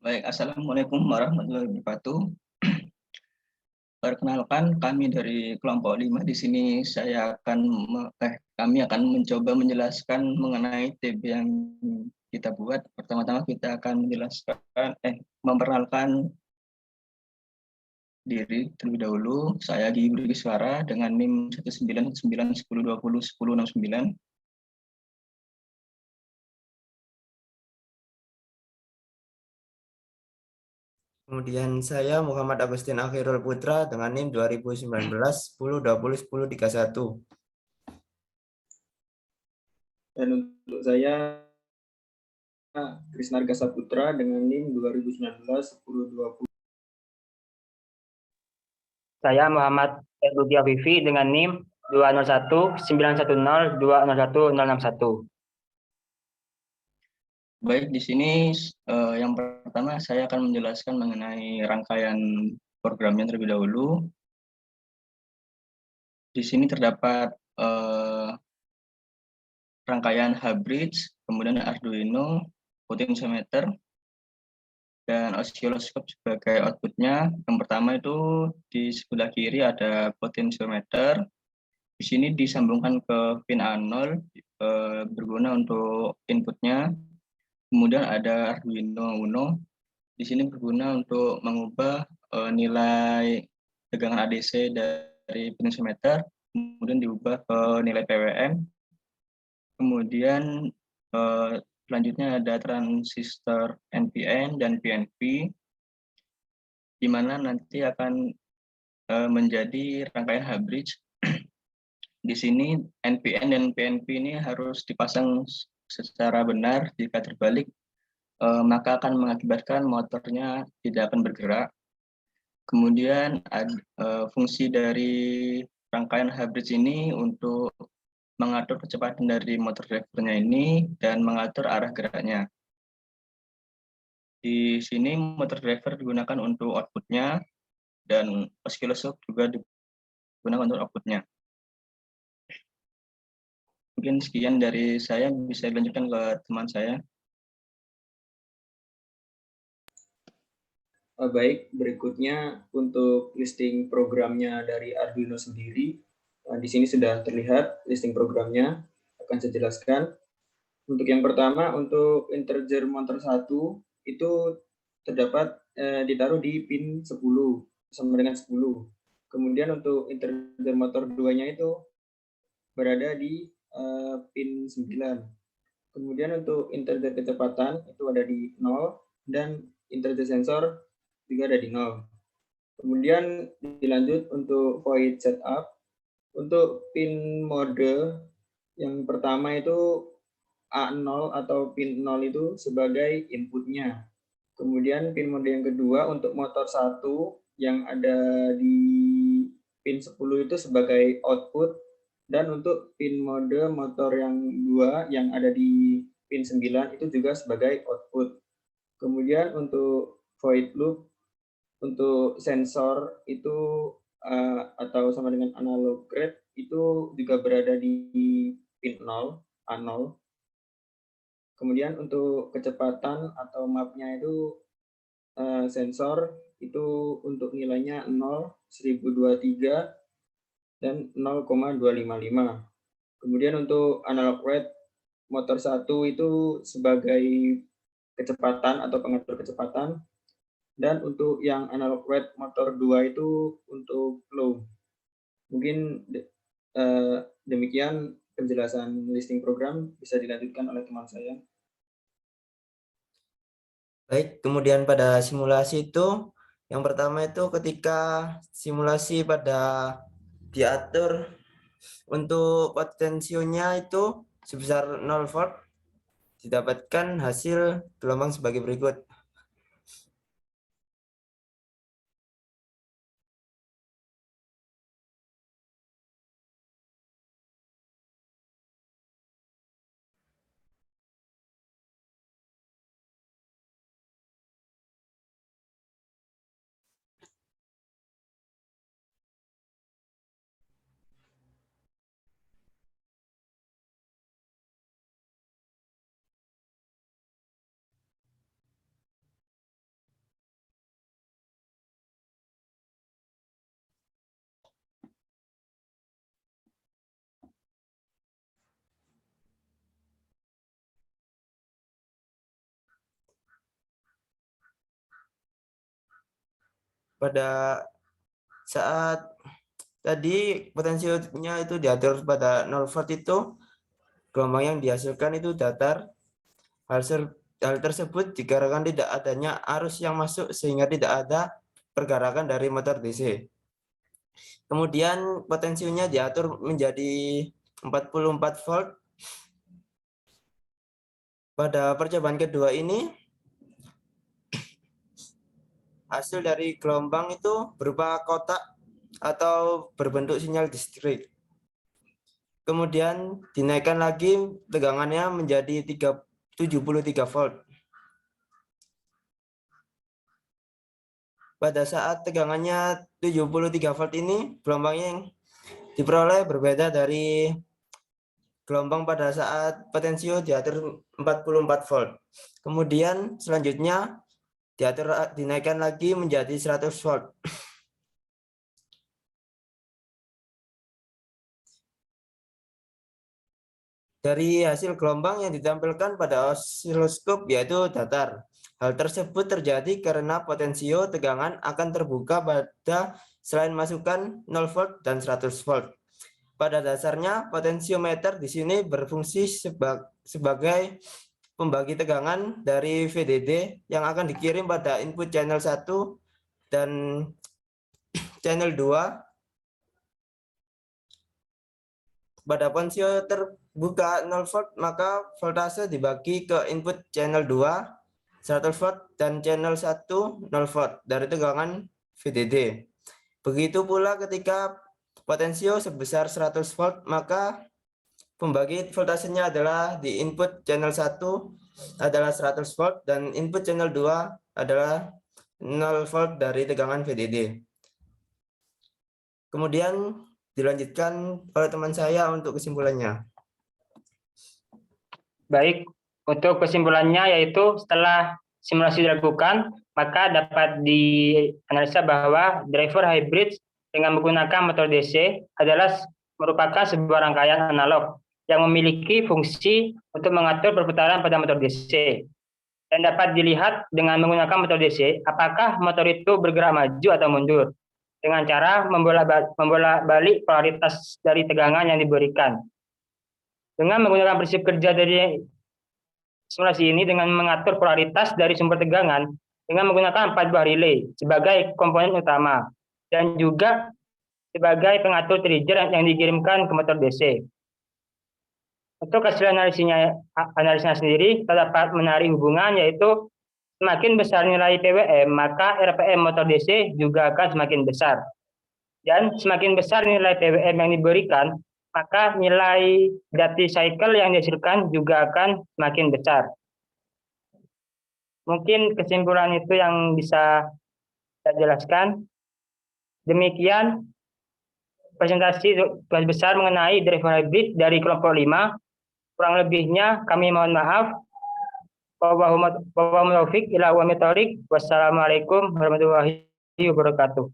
Baik, Assalamualaikum warahmatullahi wabarakatuh. Perkenalkan, kami dari kelompok 5 di sini kami akan mencoba menjelaskan mengenai TB yang kita buat. Pertama-tama kita akan memperkenalkan diri terlebih dahulu. Saya Gigi Burgiswara dengan NIM 1919101201069. Kemudian saya Muhammad Agustin Akhirul Putra dengan NIM 2019 10 20 10 31. Dan untuk saya Krisna Arga Saputra dengan NIM 2019 10 20. Saya Muhammad Erludia Vivi dengan NIM 20191020161. Baik, di sini yang pertama saya akan menjelaskan mengenai rangkaian programnya terlebih dahulu. Di sini terdapat rangkaian H-bridge, kemudian Arduino, potentiometer, dan oscilloscope sebagai outputnya. Yang pertama itu di sebelah kiri ada potentiometer. Di sini disambungkan ke pin A0 berguna untuk inputnya. Kemudian ada Arduino Uno. Di sini berguna untuk mengubah nilai tegangan ADC dari potentiometer, kemudian diubah ke nilai PWM. Kemudian selanjutnya ada transistor NPN dan PNP, di mana nanti akan menjadi rangkaian H-bridge. Di sini NPN dan PNP ini harus dipasang secara benar. Jika terbalik, maka akan mengakibatkan motornya tidak akan bergerak. Kemudian fungsi dari rangkaian H-bridge ini untuk mengatur kecepatan dari motor drivernya ini dan mengatur arah geraknya. Di sini motor driver digunakan untuk outputnya dan oscilloscope juga digunakan untuk outputnya. Mungkin sekian dari saya, bisa dilanjutkan ke teman saya. Baik, berikutnya untuk listing programnya dari Arduino sendiri. Di sini sudah terlihat listing programnya, akan saya jelaskan. Untuk yang pertama, untuk integer motor 1 itu terdapat ditaruh di pin 10 sama dengan 10. Kemudian untuk integer motor 2-nya itu berada di pin 9. Kemudian untuk integer kecepatan itu ada di 0 dan integer sensor juga ada di 0. Kemudian dilanjut untuk void setup. Untuk pin mode yang pertama itu A0 atau pin 0 itu sebagai inputnya. Kemudian pin mode yang kedua untuk motor 1 yang ada di pin 10 itu sebagai output, dan untuk pin mode motor yang 2 yang ada di pin 9 itu juga sebagai output. Kemudian untuk void loop untuk sensor itu atau sama dengan analog grade itu juga berada di pin 0, A0. Kemudian untuk kecepatan atau mapnya itu sensor itu untuk nilainya 0, 1023, dan 0,255. Kemudian untuk analog rate motor 1 itu sebagai kecepatan atau pengatur kecepatan, dan untuk yang analog rate motor 2 itu untuk flow. Mungkin demikian penjelasan listing program, bisa dilanjutkan oleh teman saya. Baik, kemudian pada simulasi itu yang pertama itu ketika simulasi pada diatur untuk potensionya itu sebesar 0 volt, didapatkan hasil gelombang sebagai berikut. pada saat tadi potensinya itu diatur pada 0 volt itu, gelombang yang dihasilkan itu datar. Hal tersebut dikarenakan tidak adanya arus yang masuk sehingga tidak ada pergerakan dari motor DC. Kemudian potensinya diatur menjadi 44 volt. Pada percobaan kedua ini, hasil dari gelombang itu berupa kotak atau berbentuk sinyal listrik. Kemudian dinaikkan lagi tegangannya menjadi 73 volt. Pada saat tegangannya 73 volt ini, gelombang yang diperoleh berbeda dari gelombang pada saat potensio diatur 44 volt. Kemudian selanjutnya dinaikkan lagi menjadi 100 volt. Dari hasil gelombang yang ditampilkan pada osiloskop yaitu datar. Hal tersebut terjadi karena potensio tegangan akan terbuka pada selain masukan 0 volt dan 100 volt. Pada dasarnya potensiometer di sini berfungsi sebagai pembagi tegangan dari VDD yang akan dikirim pada input channel 1 dan channel 2. Pada potensio terbuka 0 volt, maka voltase dibagi ke input channel 2, 100 volt, dan channel 1, 0 volt dari tegangan VDD. Begitu pula ketika potensio sebesar 100 volt, maka pembagi voltasenya adalah di input channel 1 adalah 100 volt, dan input channel 2 adalah 0 volt dari tegangan VDD. Kemudian dilanjutkan oleh teman saya untuk kesimpulannya. Baik, untuk kesimpulannya yaitu setelah simulasi dilakukan, maka dapat dianalisa bahwa driver hybrid dengan menggunakan motor DC adalah merupakan sebuah rangkaian analog yang memiliki fungsi untuk mengatur perputaran pada motor DC. Dan dapat dilihat dengan menggunakan motor DC, apakah motor itu bergerak maju atau mundur dengan cara membolak-balik polaritas dari tegangan yang diberikan. Dengan menggunakan prinsip kerja dari simulasi ini dengan mengatur polaritas dari sumber tegangan dengan menggunakan 4 buah relay sebagai komponen utama dan juga sebagai pengatur trigger yang dikirimkan ke motor DC. Untuk hasil analisnya sendiri terdapat menarik hubungan yaitu semakin besar nilai PWM, maka RPM motor DC juga akan semakin besar. Dan semakin besar nilai PWM yang diberikan, maka nilai duty cycle yang dihasilkan juga akan semakin besar. Mungkin kesimpulan itu yang bisa saya jelaskan. Demikian presentasi garis besar mengenai driver hybrid dari kelompok 5. Kurang lebihnya kami mohon maaf. Wassalamualaikum warahmatullahi wabarakatuh.